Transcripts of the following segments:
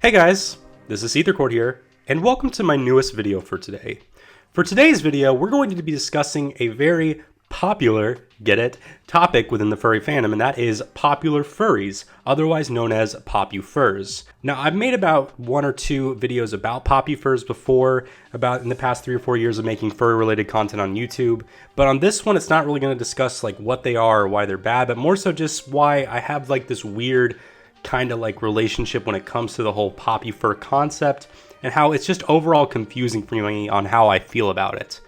Hey guys, this is SeetherCord here, and welcome to my newest video for today. For today's video, we're going to be discussing a very popular, get it, topic within the furry fandom, and that is popular furries, otherwise known as Popufurs. Now, I've made about 1 or 2 videos about Popufurs before, about in the past 3 or 4 years of making furry-related content on YouTube, but on this one, it's not really going to discuss like what they are or why they're bad, but more so just why I have like this weird kind of like relationship when it comes to the whole Popufur concept and how it's just overall confusing for me on how I feel about it.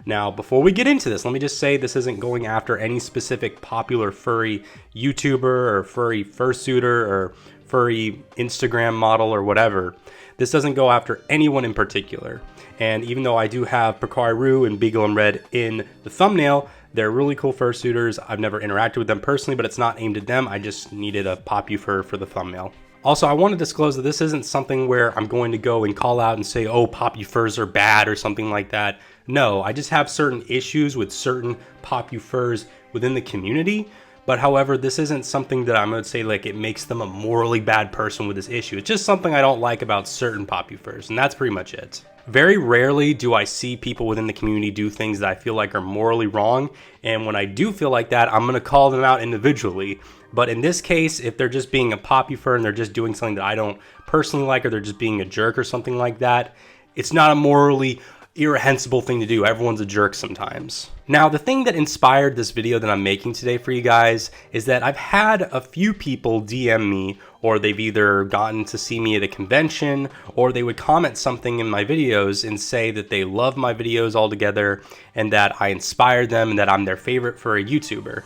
Now, before we get into this, let me just say this isn't going after any specific popular furry YouTuber or furry fursuiter or furry Instagram model or whatever. This doesn't go after anyone in particular. And even though I do have Pakaru and Beagle and Red in the thumbnail, they're really cool fursuiters. I've never interacted with them personally, but it's not aimed at them. I just needed a Popufur for the thumbnail. Also, I want to disclose that this isn't something where I'm going to go and call out and say, oh, Popufurs are bad or something like that. No, I just have certain issues with certain Popufurs within the community. But however, this isn't something that I'm going to say like it makes them a morally bad person with this issue. It's just something I don't like about certain Popufurs, and that's pretty much it. Very rarely do I see people within the community do things that I feel like are morally wrong, and when I do feel like that, I'm going to call them out individually. But in this case, if they're just being a Popufur and they're just doing something that I don't personally like, or they're just being a jerk or something like that, it's not a morally irreprehensible thing to do. Everyone's a jerk sometimes. Now, the thing that inspired this video that I'm making today for you guys is that I've had a few people DM me, or they've either gotten to see me at a convention, or they would comment something in my videos and say that they love my videos altogether and that I inspired them and that I'm their favorite furry YouTuber.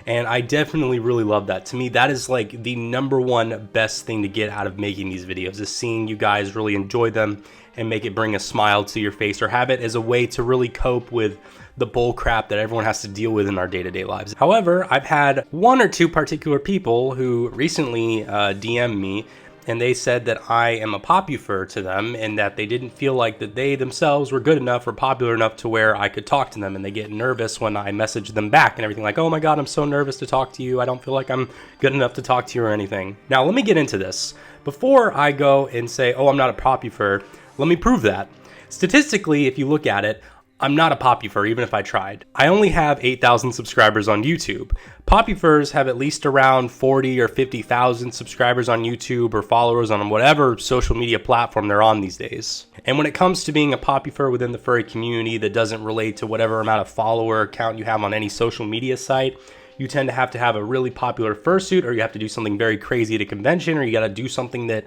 And I definitely really love that. To me, that is like the #1 best thing to get out of making these videos, is seeing you guys really enjoy them and make it bring a smile to your face, or have it as a way to really cope with the bull crap that everyone has to deal with in our day-to-day lives. However, I've had 1 or 2 particular people who recently DM'd me, and they said that I am a Popufur to them, and that they didn't feel like that they themselves were good enough or popular enough to where I could talk to them, and they get nervous when I message them back and everything, like, oh my god, I'm so nervous to talk to you, I don't feel like I'm good enough to talk to you or anything. Now, let me get into this. Before I go and say, oh, I'm not a Popufur, let me prove that. Statistically, if you look at it, I'm not a Popufur, even if I tried. I only have 8,000 subscribers on YouTube. Popufurs have at least around 40 or 50,000 subscribers on YouTube, or followers on whatever social media platform they're on these days. And when it comes to being a Popufur within the furry community that doesn't relate to whatever amount of follower count you have on any social media site, you tend to have a really popular fursuit, or you have to do something very crazy at a convention, or you gotta do something that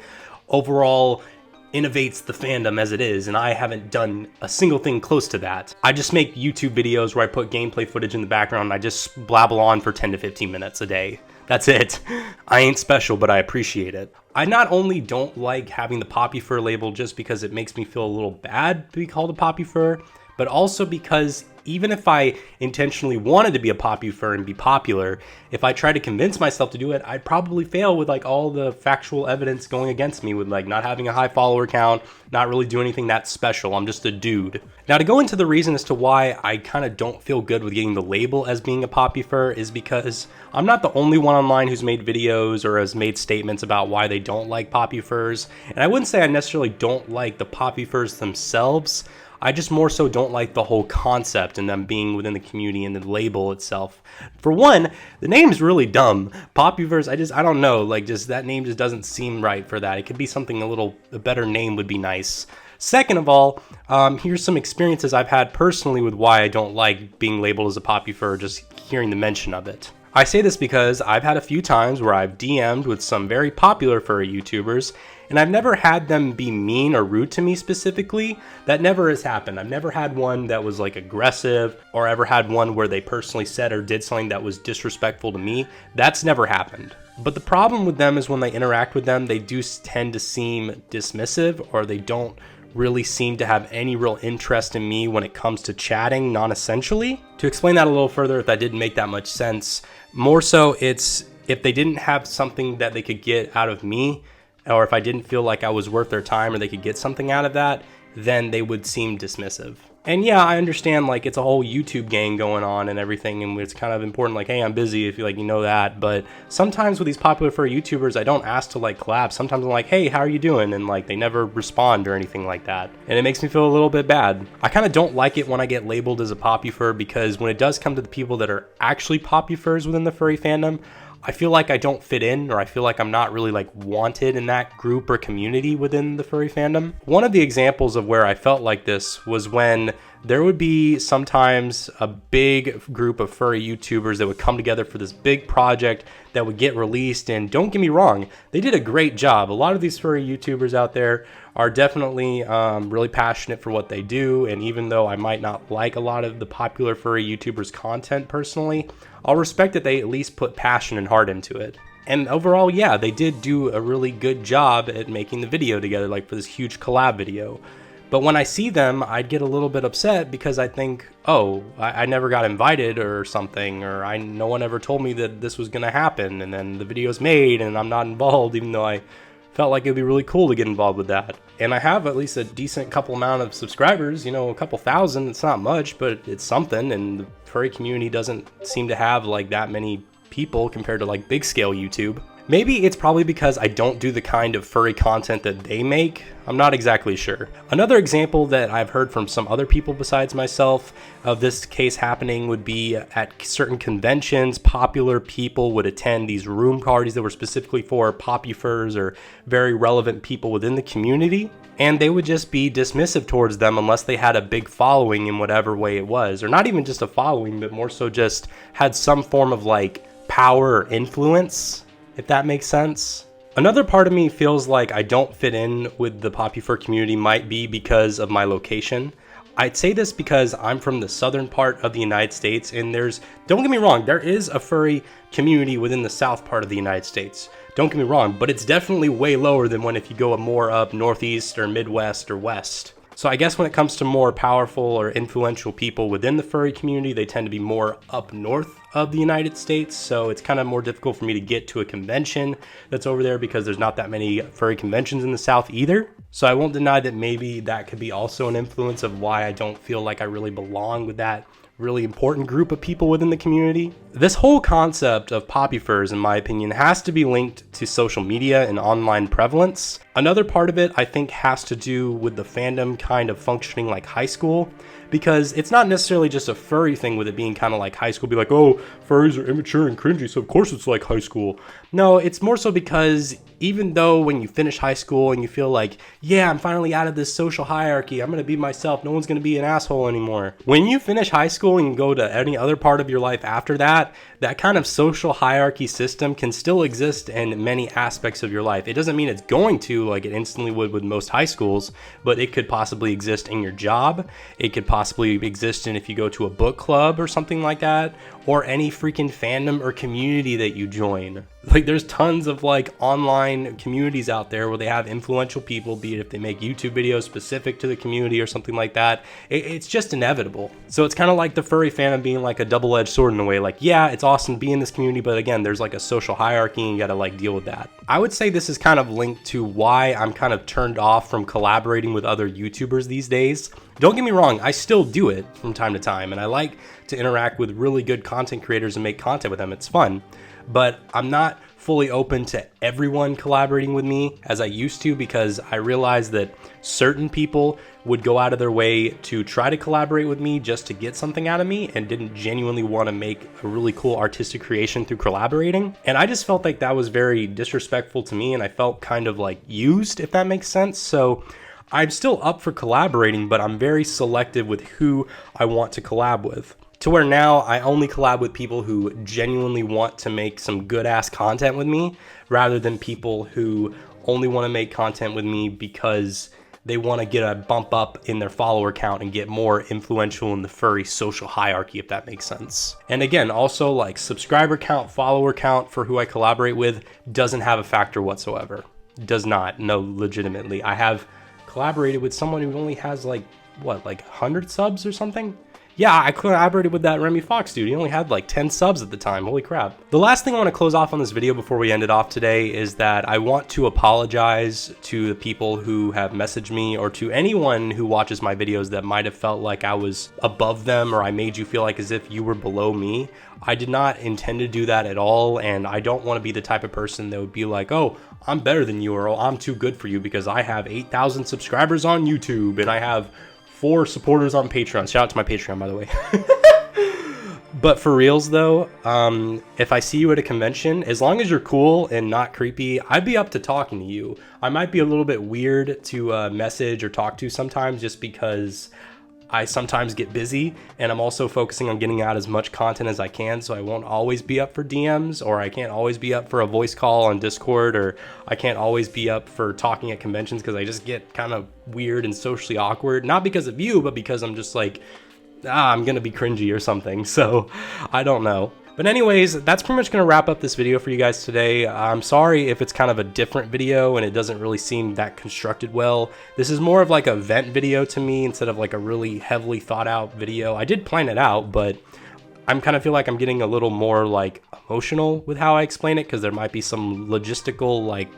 overall innovates the fandom as it is, and I haven't done a single thing close to that. I just make YouTube videos where I put gameplay footage in the background and I just blabble on for 10 to 15 minutes a day. That's it. I ain't special, but I appreciate it. I not only don't like having the Popufur label just because it makes me feel a little bad to be called a Popufur, but also because even if I intentionally wanted to be a Popufur and be popular, if I tried to convince myself to do it, I'd probably fail with like all the factual evidence going against me, with like not having a high follower count, not really doing anything that special. I'm just a dude. Now, to go into the reason as to why I kind of don't feel good with getting the label as being a Popufur is because I'm not the only one online who's made videos or has made statements about why they don't like Popufurs. And I wouldn't say I necessarily don't like the Popufurs themselves. I just more so don't like the whole concept and them being within the community and the label itself. For one, the name's really dumb. Popufurs, I don't know, like just that name just doesn't seem right for that. It could be something a better name would be nice. Second of all, here's some experiences I've had personally with why I don't like being labeled as a Popufur, just hearing the mention of it. I say this because I've had a few times where I've DM'd with some very popular furry YouTubers, and I've never had them be mean or rude to me specifically. That never has happened. I've never had one that was like aggressive, or ever had one where they personally said or did something that was disrespectful to me. That's never happened. But the problem with them is when they interact with them, they do tend to seem dismissive, or they don't really seem to have any real interest in me when it comes to chatting non-essentially. To explain that a little further, if that didn't make that much sense, more so it's if they didn't have something that they could get out of me, or if I didn't feel like I was worth their time or they could get something out of that, then they would seem dismissive. And yeah, I understand, like, it's a whole YouTube gang going on and everything, and it's kind of important, like, hey, I'm busy, if you, like, you know that. But sometimes with these popular furry YouTubers, I don't ask to, like, collab. Sometimes I'm like, hey, how are you doing? And, like, they never respond or anything like that. And it makes me feel a little bit bad. I kind of don't like it when I get labeled as a popufur, because when it does come to the people that are actually popufurs within the furry fandom, I feel like I don't fit in, or I feel like I'm not really like wanted in that group or community within the furry fandom. One of the examples of where I felt like this was when there would be sometimes a big group of furry YouTubers that would come together for this big project that would get released. And don't get me wrong, they did a great job. A lot of these furry YouTubers out there are definitely really passionate for what they do. And even though I might not like a lot of the popular furry YouTubers' content personally, I'll respect that they at least put passion and heart into it. And overall, yeah, they did do a really good job at making the video together, like for this huge collab video. But when I see them, I'd get a little bit upset because I think, oh, I never got invited or something, or no one ever told me that this was gonna happen, and then the video's made and I'm not involved, even though I felt like it'd be really cool to get involved with that. And I have at least a decent couple amount of subscribers, you know, a couple thousand. It's not much, but it's something, and the furry community doesn't seem to have like that many people compared to like big scale YouTube. Maybe it's probably because I don't do the kind of furry content that they make. I'm not exactly sure. Another example that I've heard from some other people besides myself of this case happening would be at certain conventions, popular people would attend these room parties that were specifically for popufurs or very relevant people within the community. And they would just be dismissive towards them unless they had a big following in whatever way it was. Or not even just a following, but more so just had some form of like power or influence, if that makes sense. Another part of me feels like I don't fit in with the popufur community might be because of my location. I'd say this because I'm from the southern part of the United States, and don't get me wrong, there is a furry community within the south part of the United States. Don't get me wrong, but it's definitely way lower than if you go more up northeast or midwest or west. So I guess when it comes to more powerful or influential people within the furry community, they tend to be more up north of the United States. So it's kind of more difficult for me to get to a convention that's over there because there's not that many furry conventions in the South either. So I won't deny that maybe that could be also an influence of why I don't feel like I really belong with that really important group of people within the community. This whole concept of popufurs, in my opinion, has to be linked to social media and online prevalence. Another part of it, I think, has to do with the fandom kind of functioning like high school, because it's not necessarily just a furry thing with it being kind of like high school, be like, oh, furries are immature and cringy, so of course it's like high school. No, it's more so because even though when you finish high school and you feel like, yeah, I'm finally out of this social hierarchy, I'm gonna be myself, no one's gonna be an asshole anymore. When you finish high school and you go to any other part of your life after that, that kind of social hierarchy system can still exist in many aspects of your life. It doesn't mean it's going to, like it instantly would with most high schools, but it could possibly exist in your job. It could possibly exist in if you go to a book club or something like that, or any freaking fandom or community that you join. Like there's tons of like online communities out there where they have influential people, be it if they make YouTube videos specific to the community or something like that. It's just inevitable. So it's kind of like the furry fandom being like a double-edged sword in a way. Like, yeah, it's awesome to be in this community, but again, there's like a social hierarchy and you gotta like deal with that. I would say this is kind of linked to why I'm kind of turned off from collaborating with other YouTubers these days. Don't get me wrong, I still do it from time to time, and I like to interact with really good content creators and make content with them. It's fun. But I'm not fully open to everyone collaborating with me as I used to, because I realized that certain people would go out of their way to try to collaborate with me just to get something out of me and didn't genuinely want to make a really cool artistic creation through collaborating. And I just felt like that was very disrespectful to me, and I felt kind of like used, if that makes sense. So I'm still up for collaborating, but I'm very selective with who I want to collab with. To where now I only collab with people who genuinely want to make some good ass content with me, rather than people who only want to make content with me because they want to get a bump up in their follower count and get more influential in the furry social hierarchy, if that makes sense. And again, also like subscriber count, follower count for who I collaborate with doesn't have a factor whatsoever. Does not, no, legitimately. I have collaborated with someone who only has like 100 subs or something. Yeah, I collaborated with that Remy Fox dude. He only had like 10 subs at the time. Holy crap. The last thing I want to close off on this video before we end it off today is that I want to apologize to the people who have messaged me, or to anyone who watches my videos that might have felt like I was above them, or I made you feel like as if you were below me. I did not intend to do that at all, and I don't want to be the type of person that would be like, oh, I'm better than you, or oh, I'm too good for you because I have 8,000 subscribers on YouTube and I have 4 supporters on Patreon. Shout out to my Patreon, by the way. But for reals though, if I see you at a convention, as long as you're cool and not creepy, I'd be up to talking to you. I might be a little bit weird to message or talk to sometimes, just because I sometimes get busy, and I'm also focusing on getting out as much content as I can, so I won't always be up for DMs, or I can't always be up for a voice call on Discord, or I can't always be up for talking at conventions because I just get kind of weird and socially awkward. Not because of you, but because I'm just like, I'm gonna be cringy or something, so I don't know. But anyways, that's pretty much going to wrap up this video for you guys today. I'm sorry if it's kind of a different video and it doesn't really seem that constructed well. This is more of like a vent video to me instead of like a really heavily thought out video. I did plan it out, but I'm kind of feel like I'm getting a little more like emotional with how I explain it, because there might be some logistical like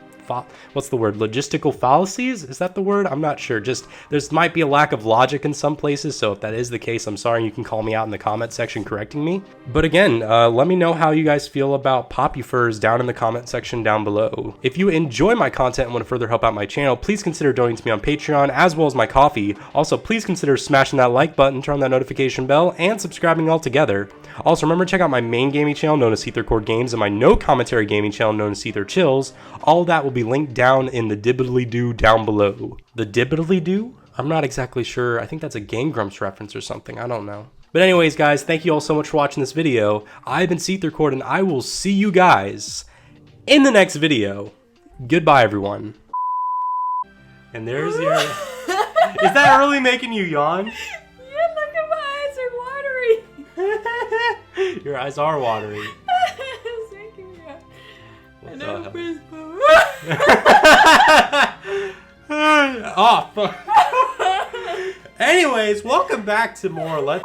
what's the word? Logistical fallacies? Is that the word? I'm not sure. Just there's might be a lack of logic in some places. So if that is the case, I'm sorry. You can call me out in the comment section correcting me. But again, let me know how you guys feel about Popufurs down in the comment section down below. If you enjoy my content and want to further help out my channel, please consider donating to me on Patreon as well as my coffee. Also, please consider smashing that like button, turn on that notification bell, and subscribing all together. Also, remember to check out my main gaming channel known as SeetherCord Games and my no commentary gaming channel known as Seether Chills. All of that will be linked down in the dibbly-doo down below. The dibbly-doo? I'm not exactly sure. I think that's a Game Grumps reference or something. I don't know. But anyways, guys, thank you all so much for watching this video. I've been SeetherCord, and I will see you guys in the next video. Goodbye, everyone. And there's your... Is that really making you yawn? Yeah, look at my eyes are watering. Your eyes are watering. It's making me up. What the hell? Oh, fuck. Anyways, welcome back to more Let's